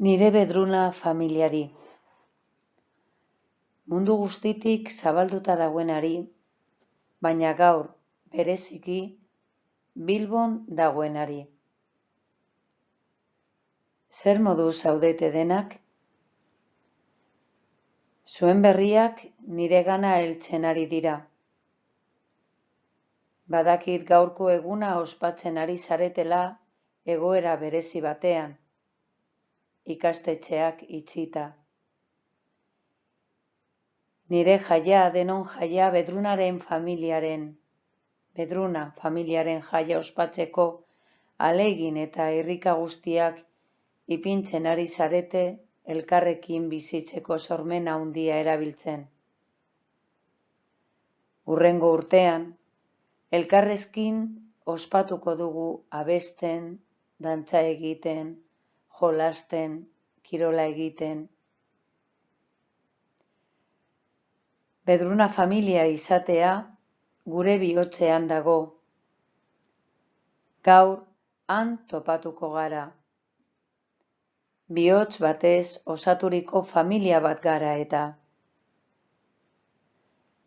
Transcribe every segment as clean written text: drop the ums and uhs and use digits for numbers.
Nire Bedruna familiari. Mundu guztitik zabalduta dagoenari, baina gaur bereziki Bilbon dagoenari. Zer moduz zaudete denak? Zuen berriak niregana heltzen ari dira. Badakit gaurko eguna ospatzen ari zaretela egoera berezi batean, ikastetxeak itxita. Nire jaia denon jaia Bedruna familiaren jaia ospatzeko ahalegin eta irrika guztiak ipintzen ari zarete elkarrekin bizitzeko sormena handia erabiltzen. Hurrengo urtean, elkarrezkin ospatuko dugu abesten, dantza egiten, jolasten, kirola egiten. Bedruna familia izatea gure bihotzean dago. Gaur han topatuko gara. Bihotz batez osaturiko familia bat gara eta.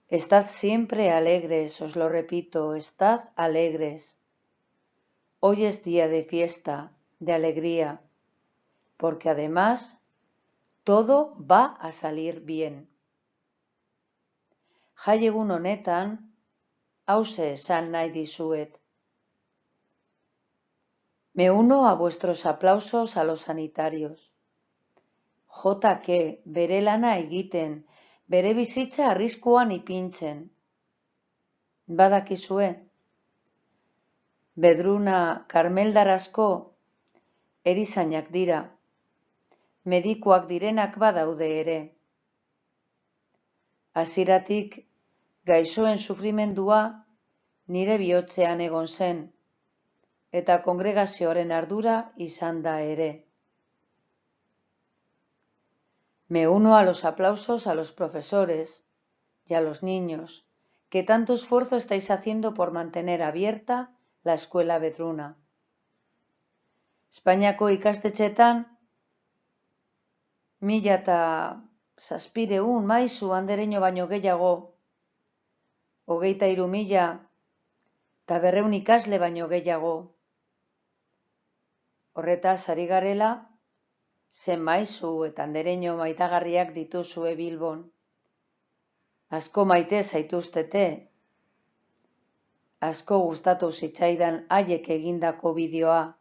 Estad siempre alegres, os lo repito, estad alegres. Hoy es día de fiesta, de alegría, porque además todo va a salir bien. Jai egun honetan, hauxe esan nahi dizuet. Me uno a vuestros aplausos a los sanitarios. JK bere lana egiten, bere bizitza arriskuan ipintzen. Badakizue, Bedruna karmeldar asko erizainak dira, medikuak direnak badaude ere. Hasieratik gaixoen sufrimendua nire bihotzean egon zen, eta kongregazioaren ardura izan da ere. Me uno a los aplausos a los profesores y a los niños, que tanto esfuerzo estáis haciendo por mantener abierta la escuela Bedruna. Espainiako ikastetxeetan 1700 maisu andereño baino gehiago, 23.500 ikasle baino gehiago. Horretaz ari garela, zen maisu eta andereño maitagarriak dituzue Bilbon. Asko maite zaituztete. Asko gustatu zitzaidan haiek egindako bideoa,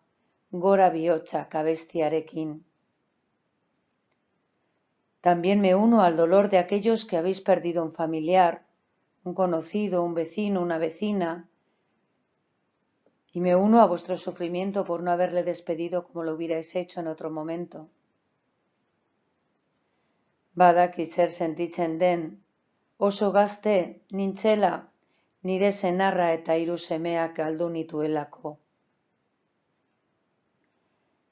Gora bihotzak abestiarekin. También me uno al dolor de aquellos que habéis perdido un familiar, un conocido, un vecino, una vecina, y me uno a vuestro sufrimiento por no haberle despedido como lo hubierais hecho en otro momento. Badakit zer sentitzen den, oso gazte nintzela, nire senarra eta 3 semeak galdu nituelako.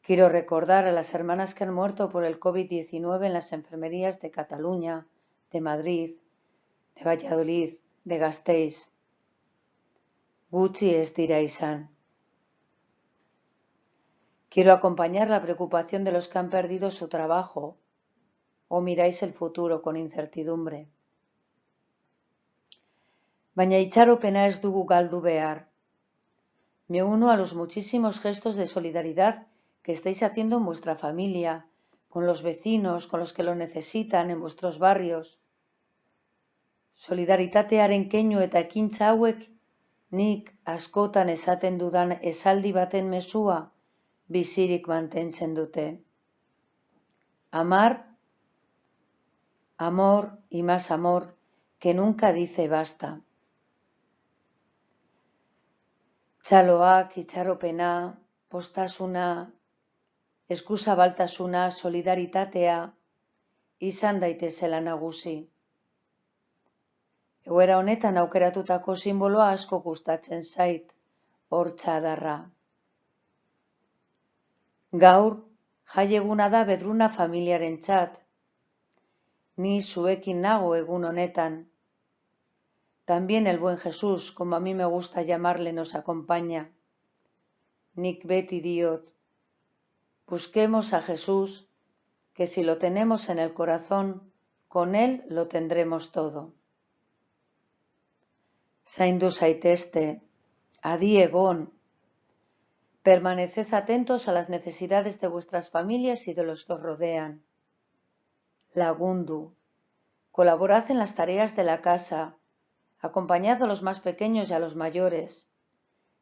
Quiero recordar a las hermanas que han muerto por el COVID-19 en las enfermerías de Cataluña, de Madrid, de Valladolid, de Gasteiz. Gutxi ez dira izan. Quiero acompañar la preocupación de los que han perdido su trabajo o miráis el futuro con incertidumbre. Baina itxaropena ez dugu galdu behar. Me uno a los muchísimos gestos de solidaridad que estáis haciendo en vuestra familia, con los vecinos, con los que lo necesitan en vuestros barrios. Solidaritatearen keinu eta ekintza hauek nik askotan esaten dudan esaldi baten mezua bizirik mantentzen dute. Amar, amor y más amor que nunca dice basta. Txaloak, itxaropena, postasuna, eskuzabaltasuna, solidaritatea, izan daitezela nagusi. Egoera honetan aukeratutako simboloa asko gustatzen zait, hortza adarra. Gaur, jai eguna da Bedruna familiarentzat. Ni zuekin nago egun honetan. También el buen Jesús, como a mí me gusta llamarle, nos acompaña. Nik beti diot, busquemos a Jesús que si lo tenemos en el corazón, con él lo tendremos todo. Zaindu zaitezte, adi egon. Permaneced atentos a las necesidades de vuestras familias y de los que os rodean. Lagundu, colaborad en las tareas de la casa, acompañad a los más pequeños y a los mayores,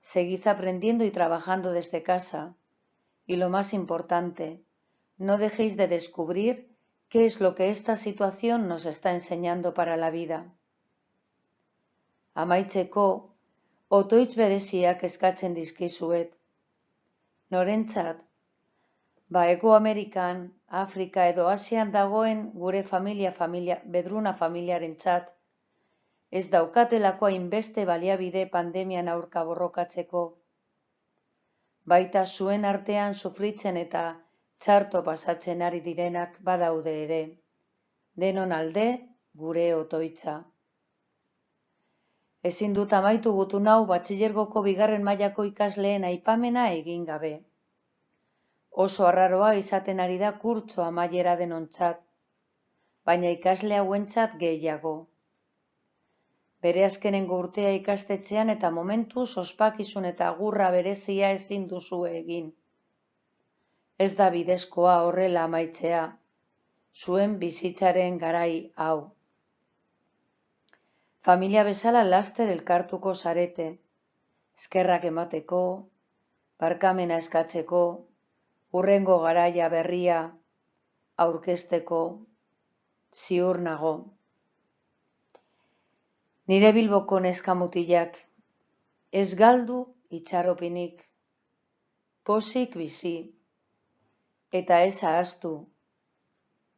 seguid aprendiendo y trabajando desde casa, y lo más importante, no dejéis de descubrir qué es lo que esta situación nos está enseñando para la vida. Amaitzeko, otoitz bereziak eskatzen dizkizuet. Norentzat, Hego Amerikan, Afrika edo Asian dagoen gure bedruna familiarentzat, ez daukatelako hainbeste baliabide pandemian aurka borrokatzeko. Baita zuen artean sufritzen eta txarto pasatzen ari direnak badaude ere. Denon alde, gure otoitza. Ezin dut amaitu gutun hau batxilergoko 2. mailako ikasleen aipamena egin gabe. Oso arraroa izaten ari da kurtso amaiera denontzat, baina ikasle hauentzat gehiago. Bere azkenengo urtea ikastetxean eta momentuz ospakizun eta agurra berezia ezin duzu egin. Ez da bidezkoa horrela amaitzea, zuen bizitzaren garai hau. Familia bezala laster elkartuko zarete, eskerrak emateko, barkamena eskatzeko, hurrengo garaia berria aurkezteko, ziur nago. Nire Bilboko neskamutilak, ez galdu itxaropinik, pozik bizi, eta ez ahaztu,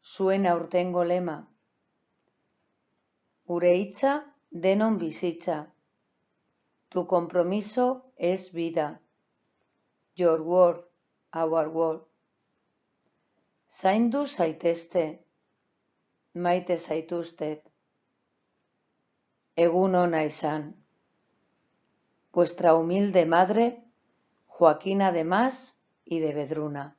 zuen aurtengo lema. Gure hitza denon bizitza. Tu compromiso es vida. Your word, our word. Zaindu zaitezte, maite zaituztet. Egun ona izan. Vuestra humilde madre, Joaquina de Mas y de Vedruna.